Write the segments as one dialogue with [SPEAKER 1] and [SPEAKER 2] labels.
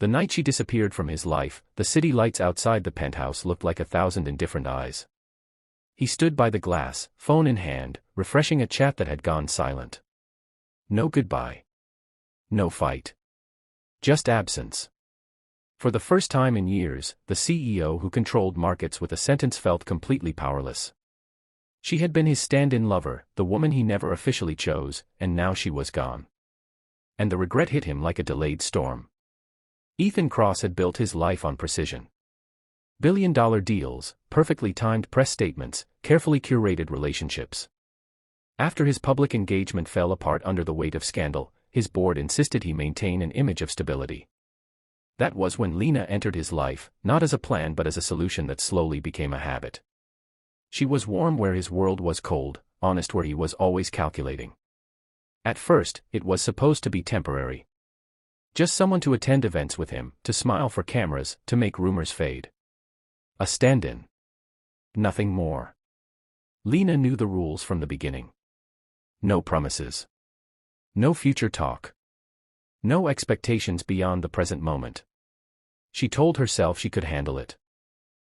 [SPEAKER 1] The night she disappeared from his life, the city lights outside the penthouse looked like 1,000 indifferent eyes. He stood by the glass, phone in hand, refreshing a chat that had gone silent. No goodbye. No fight. Just absence. For the first time in years, the CEO who controlled markets with a sentence felt completely powerless. She had been his stand-in lover, the woman he never officially chose, and now she was gone. And the regret hit him like a delayed storm. Ethan Cross had built his life on precision. Billion-dollar deals, perfectly timed press statements, carefully curated relationships. After his public engagement fell apart under the weight of scandal, his board insisted he maintain an image of stability. That was when Lena entered his life, not as a plan but as a solution that slowly became a habit. She was warm where his world was cold, honest where he was always calculating. At first, it was supposed to be temporary. Just someone to attend events with him, to smile for cameras, to make rumors fade. A stand-in. Nothing more. Lena knew the rules from the beginning. No promises. No future talk. No expectations beyond the present moment. She told herself she could handle it.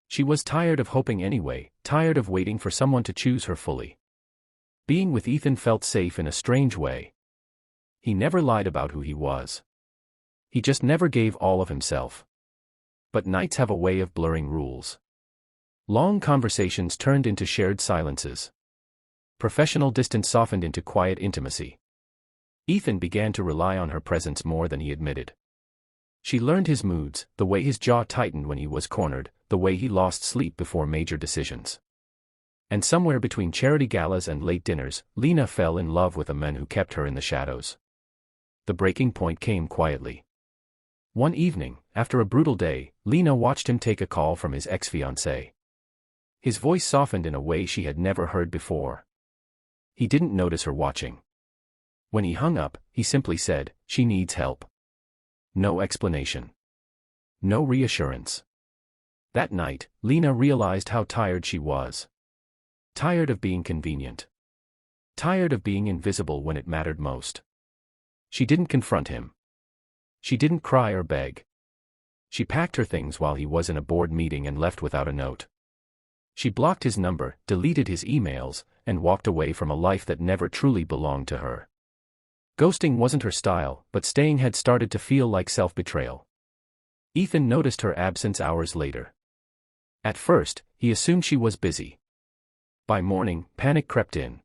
[SPEAKER 1] She was tired of hoping anyway, tired of waiting for someone to choose her fully. Being with Ethan felt safe in a strange way. He never lied about who he was. He just never gave all of himself. But nights have a way of blurring rules. Long conversations turned into shared silences. Professional distance softened into quiet intimacy. Ethan began to rely on her presence more than he admitted. She learned his moods, the way his jaw tightened when he was cornered, the way he lost sleep before major decisions. And somewhere between charity galas and late dinners, Lena fell in love with a man who kept her in the shadows. The breaking point came quietly. One evening, after a brutal day, Lena watched him take a call from his ex-fiancée. His voice softened in a way she had never heard before. He didn't notice her watching. When he hung up, he simply said, "She needs help." No explanation. No reassurance. That night, Lena realized how tired she was. Tired of being convenient. Tired of being invisible when it mattered most. She didn't confront him. She didn't cry or beg. She packed her things while he was in a board meeting and left without a note. She blocked his number, deleted his emails, and walked away from a life that never truly belonged to her. Ghosting wasn't her style, but staying had started to feel like self-betrayal. Ethan noticed her absence hours later. At first, he assumed she was busy. By morning, panic crept in.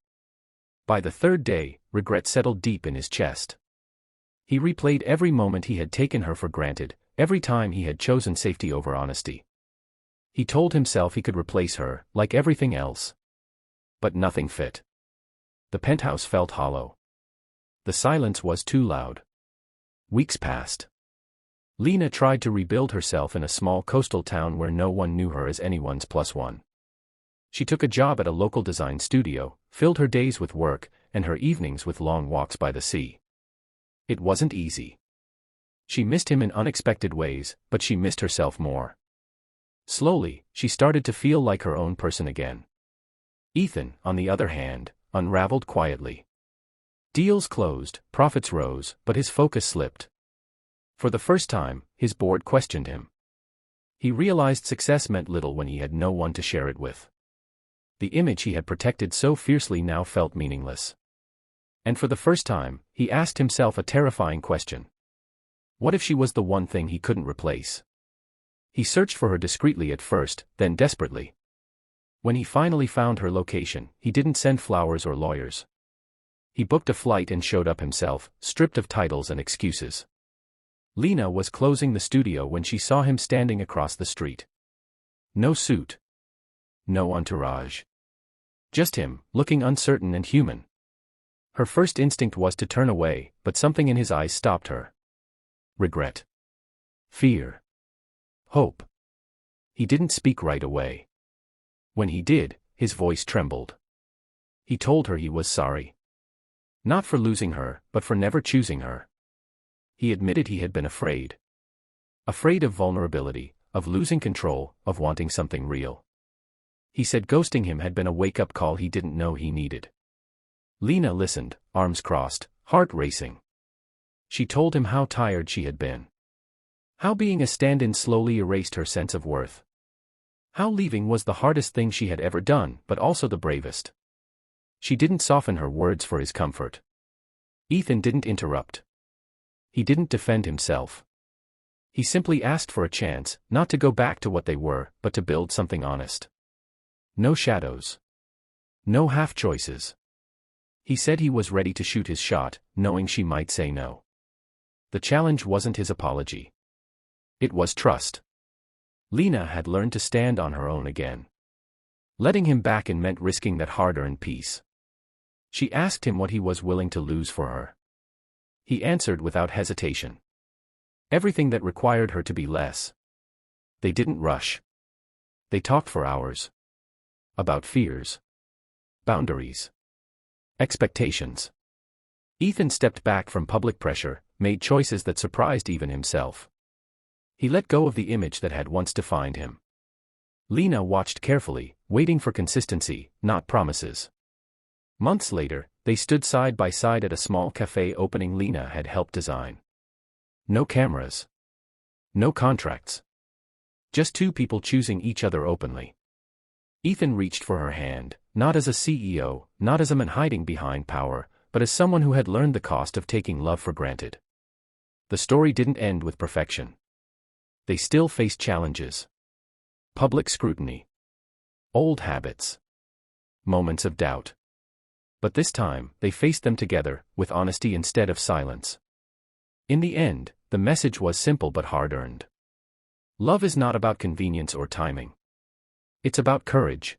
[SPEAKER 1] By the third day, regret settled deep in his chest. He replayed every moment he had taken her for granted, every time he had chosen safety over honesty. He told himself he could replace her, like everything else. But nothing fit. The penthouse felt hollow. The silence was too loud. Weeks passed. Lena tried to rebuild herself in a small coastal town where no one knew her as anyone's plus one. She took a job at a local design studio, filled her days with work, and her evenings with long walks by the sea. It wasn't easy. She missed him in unexpected ways, but she missed herself more. Slowly, she started to feel like her own person again. Ethan, on the other hand, unraveled quietly. Deals closed, profits rose, but his focus slipped. For the first time, his board questioned him. He realized success meant little when he had no one to share it with. The image he had protected so fiercely now felt meaningless. And for the first time, he asked himself a terrifying question. What if she was the one thing he couldn't replace? He searched for her discreetly at first, then desperately. When he finally found her location, he didn't send flowers or lawyers. He booked a flight and showed up himself, stripped of titles and excuses. Lena was closing the studio when she saw him standing across the street. No suit. No entourage. Just him, looking uncertain and human. Her first instinct was to turn away, but something in his eyes stopped her. Regret. Fear. Hope. He didn't speak right away. When he did, his voice trembled. He told her he was sorry. Not for losing her, but for never choosing her. He admitted he had been afraid. Afraid of vulnerability, of losing control, of wanting something real. He said ghosting him had been a wake-up call he didn't know he needed. Lena listened, arms crossed, heart racing. She told him how tired she had been. How being a stand-in slowly erased her sense of worth. How leaving was the hardest thing she had ever done, but also the bravest. She didn't soften her words for his comfort. Ethan didn't interrupt. He didn't defend himself. He simply asked for a chance, not to go back to what they were, but to build something honest. No shadows. No half-choices. He said he was ready to shoot his shot, knowing she might say no. The challenge wasn't his apology. It was trust. Lena had learned to stand on her own again. Letting him back in meant risking that hard-earned peace. She asked him what he was willing to lose for her. He answered without hesitation. Everything that required her to be less. They didn't rush. They talked for hours. About fears. Boundaries. Expectations. Ethan stepped back from public pressure, made choices that surprised even himself. He let go of the image that had once defined him. Lena watched carefully, waiting for consistency, not promises. Months later, they stood side by side at a small cafe opening Lena had helped design. No cameras. No contracts. Just two people choosing each other openly. Ethan reached for her hand, not as a CEO, not as a man hiding behind power, but as someone who had learned the cost of taking love for granted. The story didn't end with perfection. They still faced challenges. Public scrutiny. Old habits. Moments of doubt. But this time, they faced them together, with honesty instead of silence. In the end, the message was simple but hard-earned. Love is not about convenience or timing. It's about courage.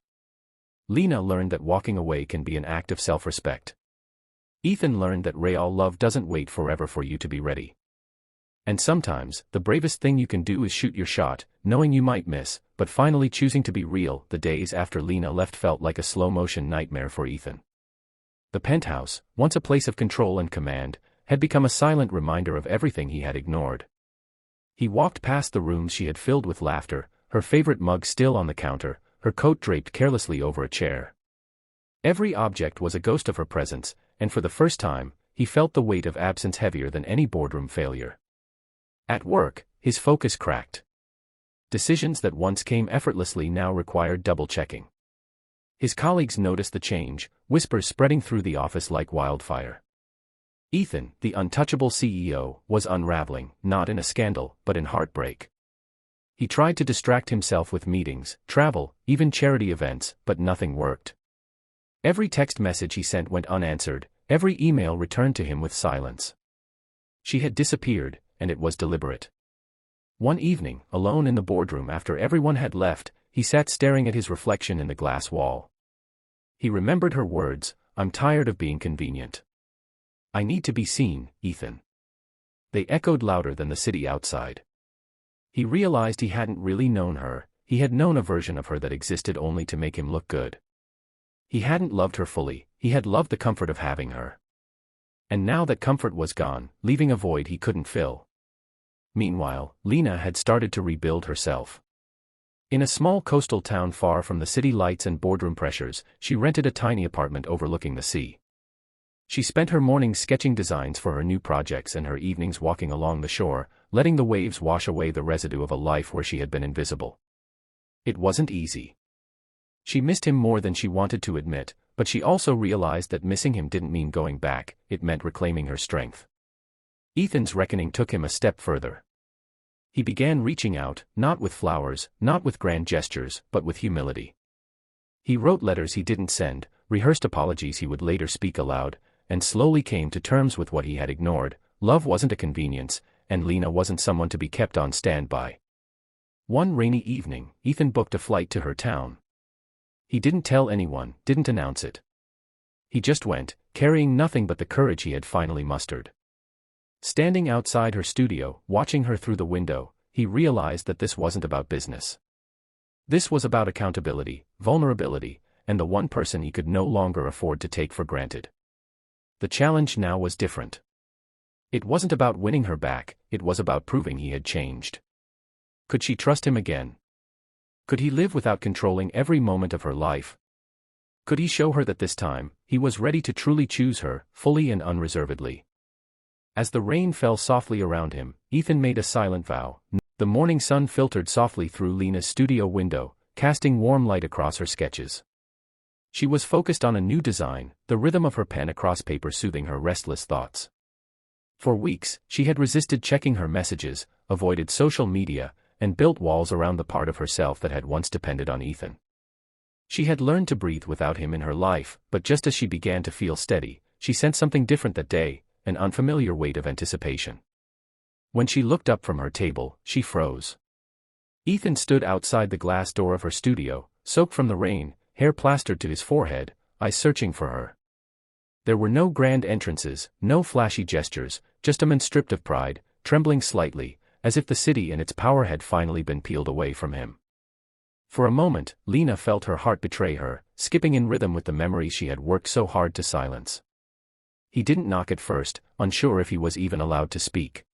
[SPEAKER 1] Lena learned that walking away can be an act of self-respect. Ethan learned that real love doesn't wait forever for you to be ready. And sometimes, the bravest thing you can do is shoot your shot, knowing you might miss, but finally choosing to be real. The days after Lena left felt like a slow-motion nightmare for Ethan. The penthouse, once a place of control and command, had become a silent reminder of everything he had ignored. He walked past the rooms she had filled with laughter, her favorite mug still on the counter, her coat draped carelessly over a chair. Every object was a ghost of her presence, and for the first time, he felt the weight of absence heavier than any boardroom failure. At work, his focus cracked. Decisions that once came effortlessly now required double-checking. His colleagues noticed the change, whispers spreading through the office like wildfire. Ethan, the untouchable CEO, was unraveling, not in a scandal, but in heartbreak. He tried to distract himself with meetings, travel, even charity events, but nothing worked. Every text message he sent went unanswered, every email returned to him with silence. She had disappeared, and it was deliberate. One evening, alone in the boardroom after everyone had left, he sat staring at his reflection in the glass wall. He remembered her words, "I'm tired of being convenient. I need to be seen, Ethan." They echoed louder than the city outside. He realized he hadn't really known her, he had known a version of her that existed only to make him look good. He hadn't loved her fully, he had loved the comfort of having her. And now that comfort was gone, leaving a void he couldn't fill. Meanwhile, Lena had started to rebuild herself. In a small coastal town far from the city lights and boardroom pressures, she rented a tiny apartment overlooking the sea. She spent her mornings sketching designs for her new projects and her evenings walking along the shore, letting the waves wash away the residue of a life where she had been invisible. It wasn't easy. She missed him more than she wanted to admit, but she also realized that missing him didn't mean going back, it meant reclaiming her strength. Ethan's reckoning took him a step further. He began reaching out, not with flowers, not with grand gestures, but with humility. He wrote letters he didn't send, rehearsed apologies he would later speak aloud, and slowly came to terms with what he had ignored. Love wasn't a convenience, and Lena wasn't someone to be kept on standby. One rainy evening, Ethan booked a flight to her town. He didn't tell anyone, didn't announce it. He just went, carrying nothing but the courage he had finally mustered. Standing outside her studio, watching her through the window, he realized that this wasn't about business. This was about accountability, vulnerability, and the one person he could no longer afford to take for granted. The challenge now was different. It wasn't about winning her back, it was about proving he had changed. Could she trust him again? Could he live without controlling every moment of her life? Could he show her that this time, he was ready to truly choose her, fully and unreservedly? As the rain fell softly around him, Ethan made a silent vow. The morning sun filtered softly through Lena's studio window, casting warm light across her sketches. She was focused on a new design, the rhythm of her pen across paper soothing her restless thoughts. For weeks, she had resisted checking her messages, avoided social media, and built walls around the part of herself that had once depended on Ethan. She had learned to breathe without him in her life, but just as she began to feel steady, she sensed something different that day, an unfamiliar weight of anticipation. When she looked up from her table, she froze. Ethan stood outside the glass door of her studio, soaked from the rain, hair plastered to his forehead, eyes searching for her. There were no grand entrances, no flashy gestures, just a man stripped of pride, trembling slightly, as if the city and its power had finally been peeled away from him. For a moment, Lena felt her heart betray her, skipping in rhythm with the memories she had worked so hard to silence. He didn't knock at first, unsure if he was even allowed to speak.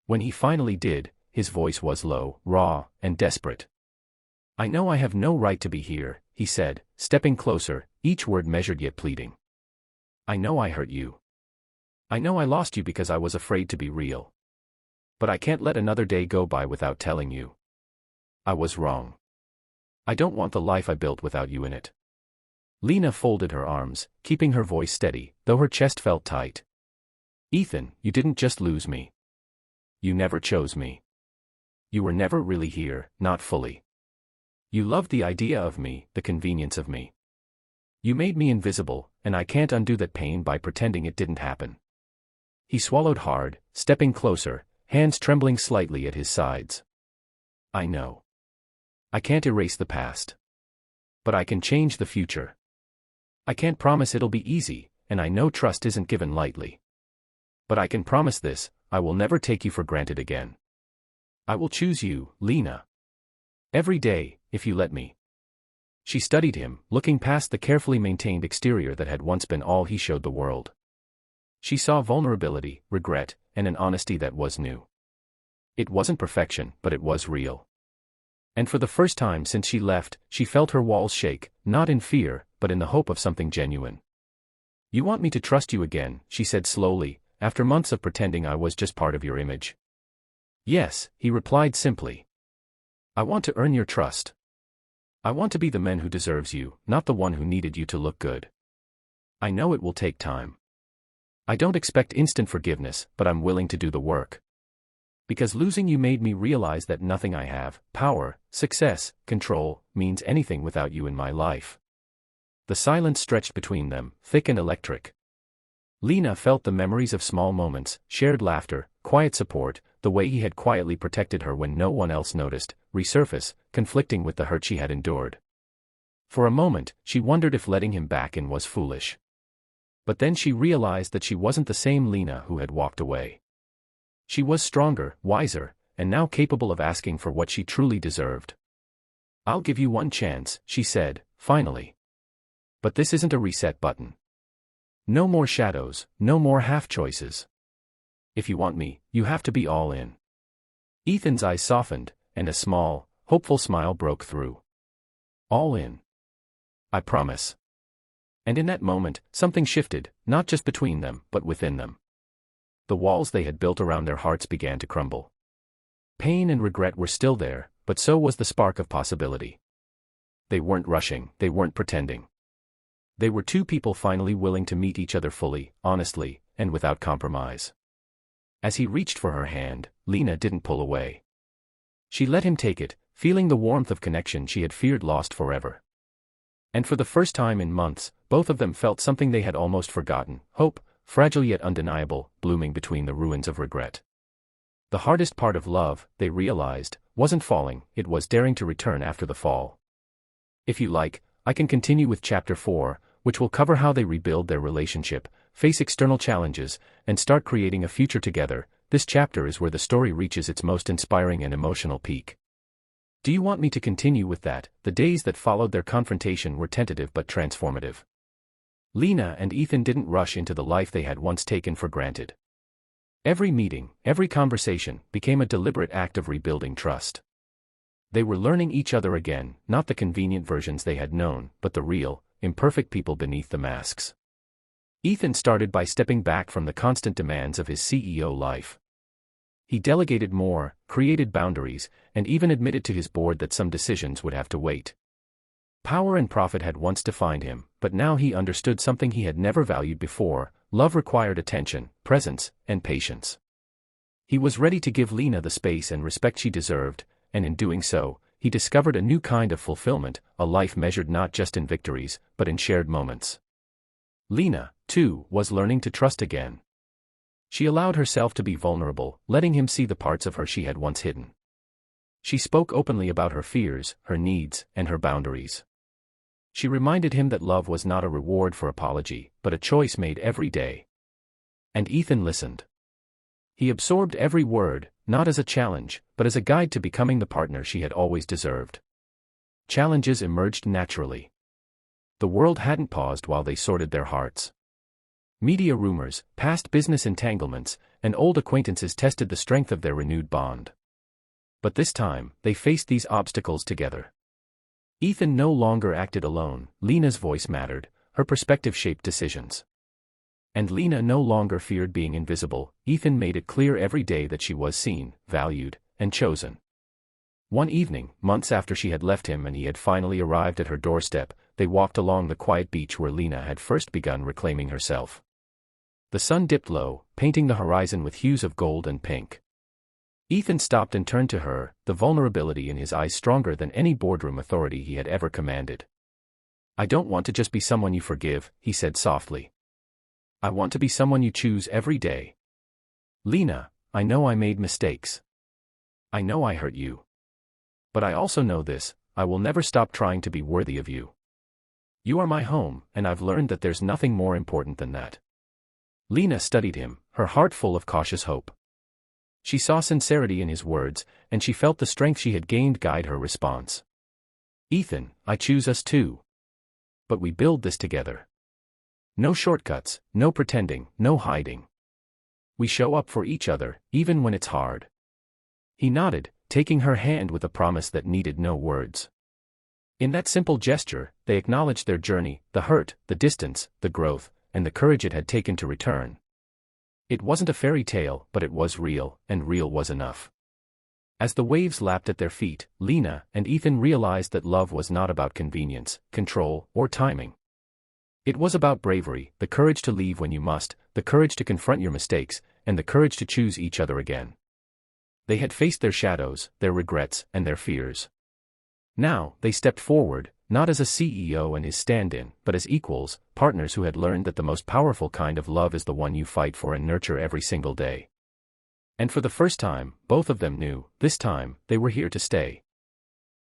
[SPEAKER 1] When he finally did, his voice was low, raw, and desperate. "I know I have no right to be here," he said, stepping closer, each word measured yet pleading. "I know I hurt you. I know I lost you because I was afraid to be real. But I can't let another day go by without telling you. I was wrong. I don't want the life I built without you in it." Lena folded her arms, keeping her voice steady, though her chest felt tight. "Ethan, you didn't just lose me. You never chose me. You were never really here, not fully. You loved the idea of me, the convenience of me. You made me invisible, and I can't undo that pain by pretending it didn't happen." He swallowed hard, stepping closer, hands trembling slightly at his sides. "I know. I can't erase the past. But I can change the future. I can't promise it'll be easy, and I know trust isn't given lightly. But I can promise this, I will never take you for granted again. I will choose you, Lena. Every day, if you let me." She studied him, looking past the carefully maintained exterior that had once been all he showed the world. She saw vulnerability, regret, and an honesty that was new. It wasn't perfection, but it was real. And for the first time since she left, she felt her walls shake, not in fear, but in the hope of something genuine. "You want me to trust you again," she said slowly, "after months of pretending I was just part of your image?" "Yes," he replied simply. "I want to earn your trust. I want to be the man who deserves you, not the one who needed you to look good. I know it will take time. I don't expect instant forgiveness, but I'm willing to do the work. Because losing you made me realize that nothing I have, power, success, control, means anything without you in my life." The silence stretched between them, thick and electric. Lena felt the memories of small moments, shared laughter, quiet support, the way he had quietly protected her when no one else noticed, resurface, conflicting with the hurt she had endured. For a moment, she wondered if letting him back in was foolish. But then she realized that she wasn't the same Lena who had walked away. She was stronger, wiser, and now capable of asking for what she truly deserved. "I'll give you one chance," she said, finally. "But this isn't a reset button. No more shadows, no more half-choices. If you want me, you have to be all in." Ethan's eyes softened, and a small, hopeful smile broke through. "All in. I promise." And in that moment, something shifted, not just between them, but within them. The walls they had built around their hearts began to crumble. Pain and regret were still there, but so was the spark of possibility. They weren't rushing, they weren't pretending. They were two people finally willing to meet each other fully, honestly, and without compromise. As he reached for her hand, Lena didn't pull away. She let him take it, feeling the warmth of connection she had feared lost forever. And for the first time in months, both of them felt something they had almost forgotten, hope, fragile yet undeniable, blooming between the ruins of regret. The hardest part of love, they realized, wasn't falling, it was daring to return after the fall. If you like, I can continue with Chapter 4, which will cover how they rebuild their relationship, face external challenges, and start creating a future together. This chapter is where the story reaches its most inspiring and emotional peak. Do you want me to continue with that? The days that followed their confrontation were tentative but transformative. Lena and Ethan didn't rush into the life they had once taken for granted. Every meeting, every conversation, became a deliberate act of rebuilding trust. They were learning each other again, not the convenient versions they had known, but the real, imperfect people beneath the masks. Ethan started by stepping back from the constant demands of his CEO life. He delegated more, created boundaries, and even admitted to his board that some decisions would have to wait. Power and profit had once defined him, but now he understood something he had never valued before: love required attention, presence, and patience. He was ready to give Lena the space and respect she deserved, and in doing so, he discovered a new kind of fulfillment, a life measured not just in victories, but in shared moments. Lena, too, was learning to trust again. She allowed herself to be vulnerable, letting him see the parts of her she had once hidden. She spoke openly about her fears, her needs, and her boundaries. She reminded him that love was not a reward for apology, but a choice made every day. And Ethan listened. He absorbed every word, not as a challenge, but as a guide to becoming the partner she had always deserved. Challenges emerged naturally. The world hadn't paused while they sorted their hearts. Media rumors, past business entanglements, and old acquaintances tested the strength of their renewed bond. But this time, they faced these obstacles together. Ethan no longer acted alone. Lena's voice mattered, her perspective shaped decisions. And Lena no longer feared being invisible. Ethan made it clear every day that she was seen, valued, and chosen. One evening, months after she had left him and he had finally arrived at her doorstep, they walked along the quiet beach where Lena had first begun reclaiming herself. The sun dipped low, painting the horizon with hues of gold and pink. Ethan stopped and turned to her, the vulnerability in his eyes stronger than any boardroom authority he had ever commanded. "I don't want to just be someone you forgive," he said softly. "I want to be someone you choose every day. Lena, I know I made mistakes. I know I hurt you. But I also know this: I will never stop trying to be worthy of you. You are my home, and I've learned that there's nothing more important than that." Lena studied him, her heart full of cautious hope. She saw sincerity in his words, and she felt the strength she had gained guide her response. "Ethan, I choose us too. But we build this together. No shortcuts, no pretending, no hiding. We show up for each other, even when it's hard." He nodded, taking her hand with a promise that needed no words. In that simple gesture, they acknowledged their journey, the hurt, the distance, the growth, and the courage it had taken to return. It wasn't a fairy tale, but it was real, and real was enough. As the waves lapped at their feet, Lena and Ethan realized that love was not about convenience, control, or timing. It was about bravery, the courage to leave when you must, the courage to confront your mistakes, and the courage to choose each other again. They had faced their shadows, their regrets, and their fears. Now, they stepped forward, not as a CEO and his stand-in, but as equals, partners who had learned that the most powerful kind of love is the one you fight for and nurture every single day. And for the first time, both of them knew, this time, they were here to stay.